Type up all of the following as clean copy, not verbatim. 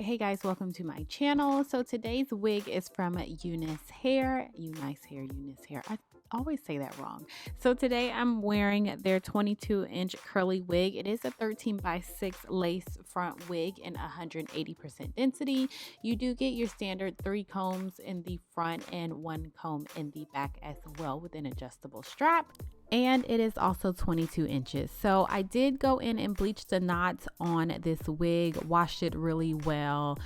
right, hey guys, welcome to my channel. So today's wig is from UNice Hair. UNice Hair, UNice Hair. I always say that wrong. So today I'm wearing their 22-inch curly wig. It is a 13x6 lace front wig in 180% density. You do get your standard 3 combs in the front and 1 comb in the back as well with an adjustable strap. And it is also 22 inches. So I did go in and bleach the knots on this wig, washed it really well,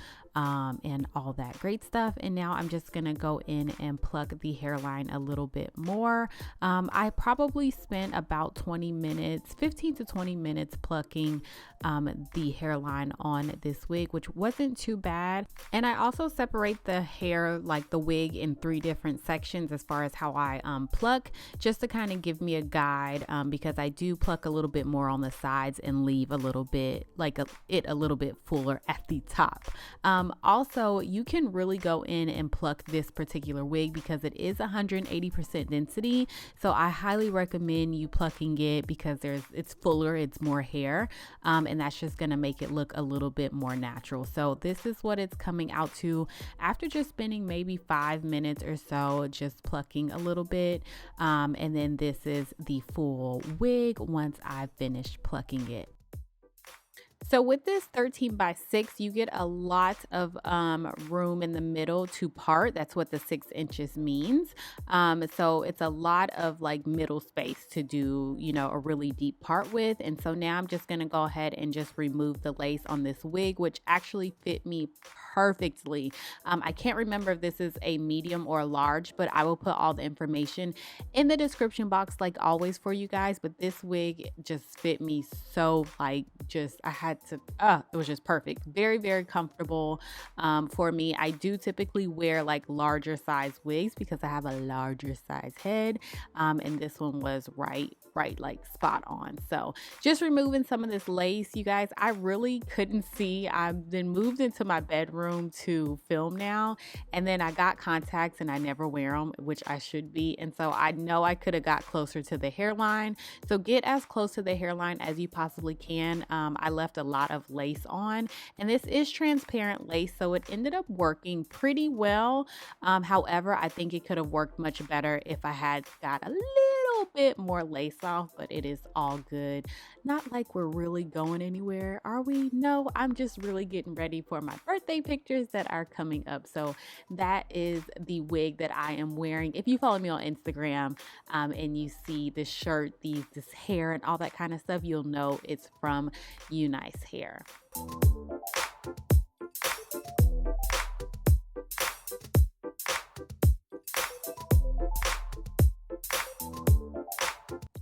and all that great stuff. And now I'm just gonna go in and pluck the hairline a little bit more. I probably spent about 20 minutes, 15 to 20 minutes plucking the hairline on this wig, which wasn't too bad. And I also separate the hair, like the wig, in 3 different sections as far as how I pluck, just to kind of give me a guide, because I do pluck a little bit more on the sides and leave a little bit, like it a little bit fuller at the top. Also, you can really go in and pluck this particular wig because it is 180% density. So I highly recommend you plucking it because it's fuller, it's more hair, and that's just gonna make it look a little bit more natural. So this is what it's coming out to after just spending maybe 5 minutes or so just plucking a little bit, and then this is the full wig once I've finished plucking it. So with this 13x6, you get a lot of room in the middle to part. That's what the 6 inches means. So it's a lot of like middle space to do, you know, a really deep part with. And so now I'm just going to go ahead and just remove the lace on this wig, which actually fit me perfectly. I can't remember if this is a medium or a large, but I will put all the information in the description box like always for you guys. But this wig just fit me so, like, just I had to, it was just perfect. Very, very comfortable for me. I do typically wear like larger size wigs because I have a larger size head, and this one was right, like spot on. So just removing some of this lace, you guys. I really couldn't see. I've been moved into my bedroom to film now, and then I got contacts and I never wear them, which I should be, and so I know I could have got closer to the hairline. So get as close to the hairline as you possibly can. I left a lot of lace on, and this is transparent lace, so it ended up working pretty well. However, I think it could have worked much better if I had got a little bit more lace off, but it is all good. Not like we're really going anywhere, are we? No, I'm just really getting ready for my birthday pictures that are coming up. So that is the wig that I am wearing. If you follow me on Instagram, and you see this shirt, this hair and all that kind of stuff, you'll know it's from UNice Hair.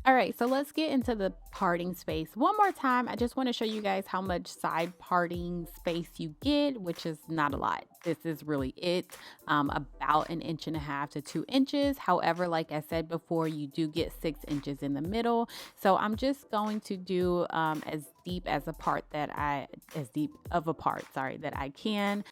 All right, so let's get into the parting space one more time. I just want to show you guys how much side parting space you get, which is not a lot. This is really it, about 1.5 inches to 2 inches. However, like I said before, you do get 6 inches in the middle. So I'm just going to do as deep of a part that I can.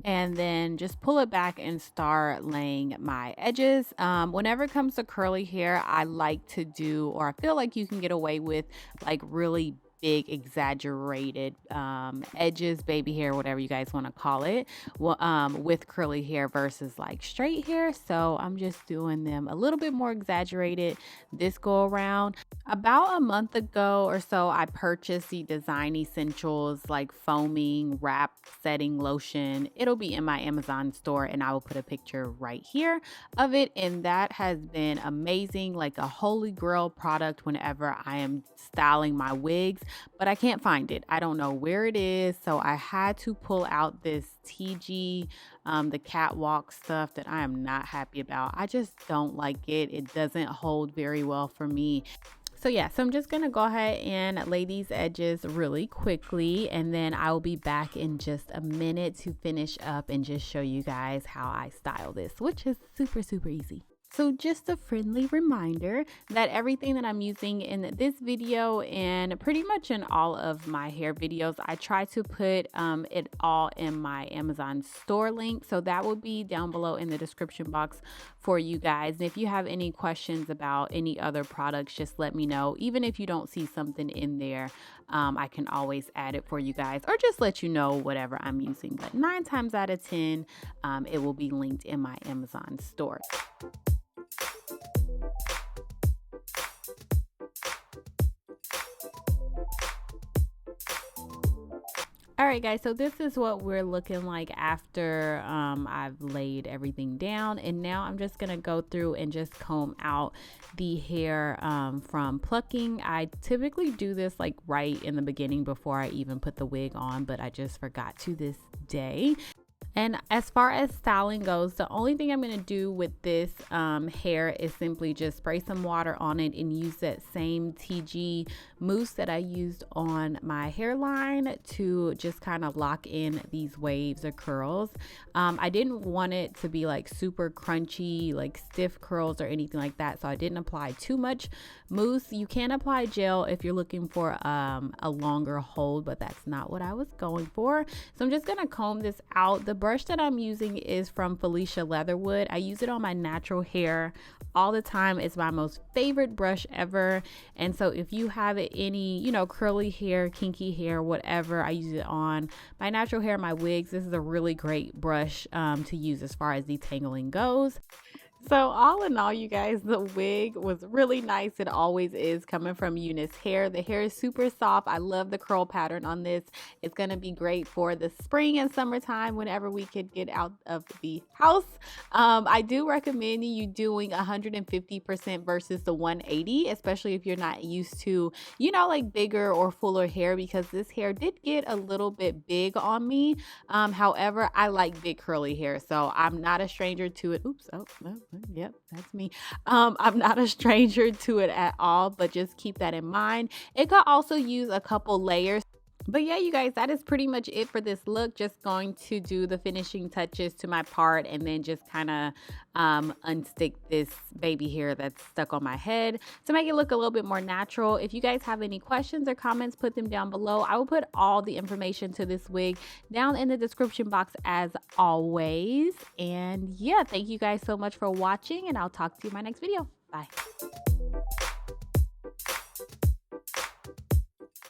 And then just pull it back and start laying my edges. Whenever it comes to curly hair, I like to do, or I feel like you can get away with, like really big exaggerated edges, baby hair, whatever you guys want to call it, with curly hair versus like straight hair. So I'm just doing them a little bit more exaggerated this go around. About a month ago or so, I purchased the Design Essentials like foaming wrap setting lotion. It'll be in my Amazon store, and I will put a picture right here of it. And that has been amazing, like a holy grail product whenever I am styling my wigs, but I can't find it. I don't know where it is. So I had to pull out this TG, the catwalk stuff that I am not happy about. I just don't like it. It doesn't hold very well for me. So yeah, so I'm just gonna go ahead and lay these edges really quickly, and then I will be back in just a minute to finish up and just show you guys how I style this, which is super, super easy. So just a friendly reminder that everything that I'm using in this video and pretty much in all of my hair videos, I try to put it all in my Amazon store link. So that will be down below in the description box for you guys. And if you have any questions about any other products, just let me know. Even if you don't see something in there, I can always add it for you guys or just let you know whatever I'm using. But 9 times out of 10, it will be linked in my Amazon store. All right, guys, so this is what we're looking like after I've laid everything down. And now I'm just going to go through and just comb out the hair from plucking. I typically do this like right in the beginning before I even put the wig on, but I just forgot to this day. And as far as styling goes, the only thing I'm going to do with this hair is simply just spray some water on it and use that same TG mousse that I used on my hairline to just kind of lock in these waves or curls. I didn't want it to be like super crunchy, like stiff curls or anything like that, so I didn't apply too much mousse. You can apply gel if you're looking for a longer hold, but that's not what I was going for. So I'm just going to comb this out. The brush that I'm using is from Felicia Leatherwood. I use it on my natural hair all the time. It's my most favorite brush ever. And so if you have any, you know, curly hair, kinky hair, whatever, I use it on my natural hair, my wigs. This is a really great brush to use as far as detangling goes. So all in all, you guys, the wig was really nice. It always is, coming from UNice Hair. The hair is super soft. I love the curl pattern on this. It's going to be great for the spring and summertime whenever we could get out of the house. I do recommend you doing 150% versus the 180, especially if you're not used to, you know, like bigger or fuller hair, because this hair did get a little bit big on me. However, I like big curly hair, so I'm not a stranger to it. Oops. Oh, no. Yep, that's me. I'm not a stranger to it at all, but just keep that in mind. It could also use a couple layers. But yeah, you guys, that is pretty much it for this look. Just going to do the finishing touches to my part and then just kind of unstick this baby hair that's stuck on my head to make it look a little bit more natural. If you guys have any questions or comments, put them down below. I will put all the information to this wig down in the description box as always. And yeah, thank you guys so much for watching, and I'll talk to you in my next video. Bye.